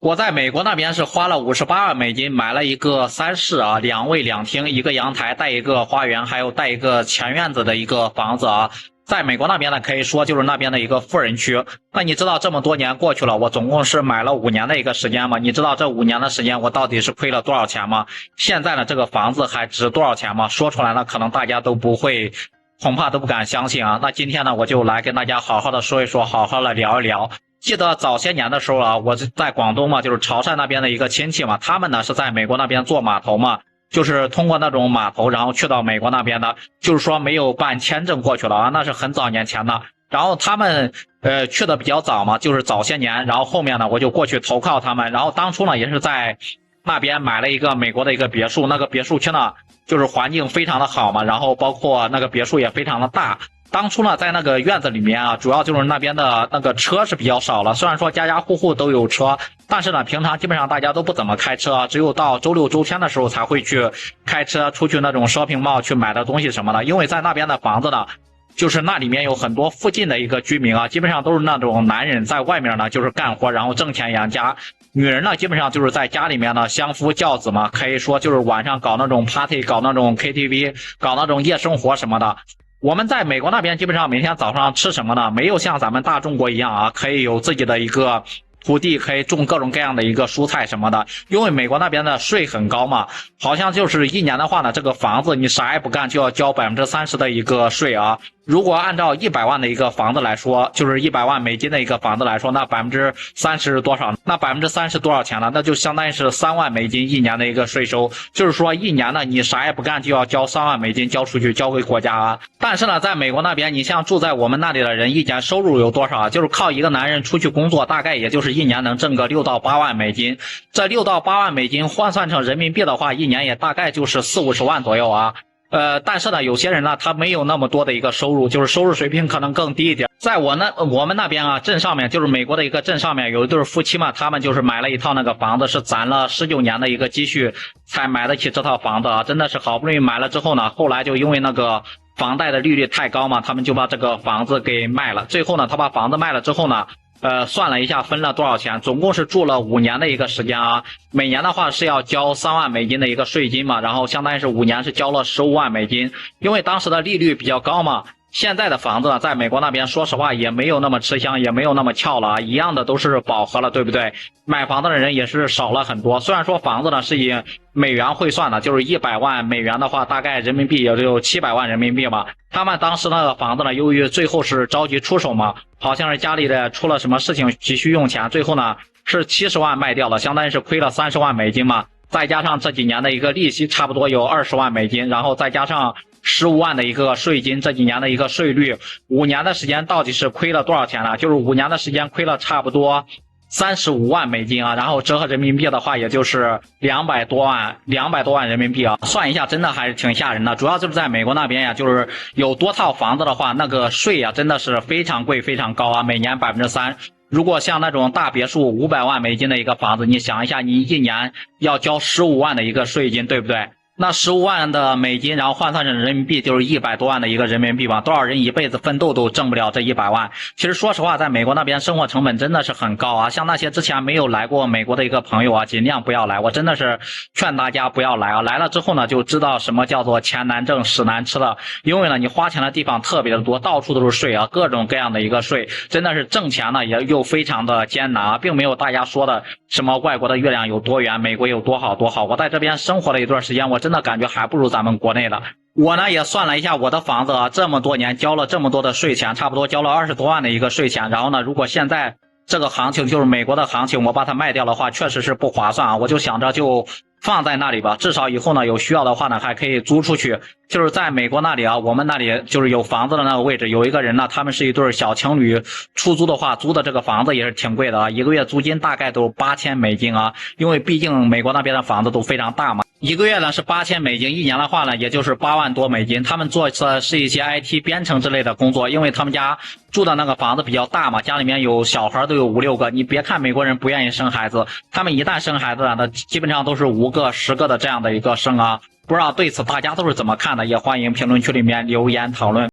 我在美国那边是花了58万美金买了一个三室啊，2卫2厅，一个阳台带一个花园，还有带一个前院子的一个房子啊。在美国那边呢，可以说就是那边的一个富人区。那你知道这么多年过去了，我总共是买了5年的一个时间吗？你知道这5年的时间我到底是亏了多少钱吗？现在呢，这个房子还值多少钱吗？说出来呢，可能大家都不会，恐怕都不敢相信啊。那今天呢，我就来跟大家好好的说一说，好好的聊一聊。记得早些年的时候啊，我在广东嘛，就是潮汕那边的一个亲戚嘛，他们呢是在美国那边做码头嘛，就是通过那种码头，然后去到美国那边的，就是说没有办签证过去了啊，那是很早年前的。然后他们去的比较早嘛，就是早些年，然后后面呢我就过去投靠他们，然后当初呢也是在那边买了一个美国的一个别墅，那个别墅区呢就是环境非常的好嘛，然后包括那个别墅也非常的大。当初呢，在那个院子里面啊，主要就是那边的那个车是比较少了。虽然说家家户户都有车，但是呢，平常基本上大家都不怎么开车，只有到周六周天的时候才会去开车出去那种 shopping mall 去买的东西什么的。因为在那边的房子呢，就是那里面有很多附近的一个居民啊，基本上都是那种男人在外面呢就是干活，然后挣钱养家。女人呢，基本上就是在家里面呢相夫教子嘛，可以说就是晚上搞那种 party， 搞那种 KTV， 搞那种夜生活什么的。我们在美国那边基本上每天早上吃什么呢？没有像咱们大中国一样啊，可以有自己的一个土地，可以种各种各样的一个蔬菜什么的。因为美国那边的税很高嘛，好像就是一年的话呢，这个房子你啥也不干就要交30%的一个税啊。如果按照100万的一个房子来说，就是100万美金的一个房子来说，那30%是多少？那30%是多少钱呢？那就相当于是3万美金一年的一个税收。就是说一年呢，你啥也不干就要交3万美金交出去，交给国家啊。但是呢，在美国那边，你像住在我们那里的人，一年收入有多少啊？就是靠一个男人出去工作，大概也就是一年能挣个6到8万美金。这6到8万美金换算成人民币的话，一年也大概就是40-50万左右啊。但是呢，有些人呢，他没有那么多的一个收入，就是收入水平可能更低一点。在我们那边啊，镇上面就是美国的一个镇上面有一对夫妻嘛，他们就是买了一套那个房子，是攒了19年的一个积蓄才买得起这套房子啊，真的是好不容易买了之后呢，后来就因为那个房贷的利率太高嘛，他们就把这个房子给卖了。最后呢，他把房子卖了之后呢，算了一下分了多少钱，总共是住了5年的一个时间啊。每年的话是要交3万美金的一个税金嘛，然后相当于是5年是交了15万美金，因为当时的利率比较高嘛。现在的房子呢，在美国那边说实话也没有那么吃香，也没有那么翘了啊，一样的都是饱和了，对不对？买房子的人也是少了很多。虽然说房子呢是以美元汇算的，就是100万美元的话，大概人民币也就700万人民币嘛。他们当时那个房子呢，由于最后是着急出手嘛，好像是家里的出了什么事情急需用钱，最后呢是70万卖掉了，相当于是亏了30万美金嘛。再加上这几年的一个利息，差不多有20万美金，然后再加上15万的一个税金，这几年的一个税率，5年的时间到底是亏了多少钱呢？就是5年的时间亏了差不多35万美金啊，然后折合人民币的话，也就是200多万人民币啊，算一下真的还是挺吓人的。主要就是在美国那边呀，就是有多套房子的话，那个税呀真的是非常贵非常高啊，每年3%。如果像那种大别墅500万美金的一个房子，你想一下，你一年要交15万的一个税金，对不对？那15万的美金，然后换算成人民币就是100多万的一个人民币吧，多少人一辈子奋斗都挣不了这100万。其实说实话，在美国那边生活成本真的是很高啊，像那些之前没有来过美国的一个朋友啊，尽量不要来，我真的是劝大家不要来啊，来了之后呢，就知道什么叫做钱难挣屎难吃了。因为呢，你花钱的地方特别的多，到处都是税啊，各种各样的一个税，真的是挣钱呢也又非常的艰难啊，并没有大家说的什么外国的月亮有多圆，美国有多好多好。我在这边生活了一段时间，我真的感觉还不如咱们国内的。我呢也算了一下我的房子啊，这么多年交了这么多的税钱，差不多交了20多万的一个税钱。然后呢，如果现在这个行情就是美国的行情，我把它卖掉的话，确实是不划算啊。我就想着就放在那里吧，至少以后呢有需要的话呢还可以租出去。就是在美国那里啊，我们那里就是有房子的那个位置，有一个人呢，他们是一对小情侣，出租的话租的这个房子也是挺贵的啊，一个月租金大概都8000美金啊，因为毕竟美国那边的房子都非常大嘛。一个月呢是8000美金，一年的话呢也就是8万多美金。他们做的是一些 IT 编程之类的工作，因为他们家住的那个房子比较大嘛，家里面有小孩都有5-6个。你别看美国人不愿意生孩子，他们一旦生孩子啊，那基本上都是5个、10个的这样的一个生啊。不知道对此大家都是怎么看的，也欢迎评论区里面留言讨论。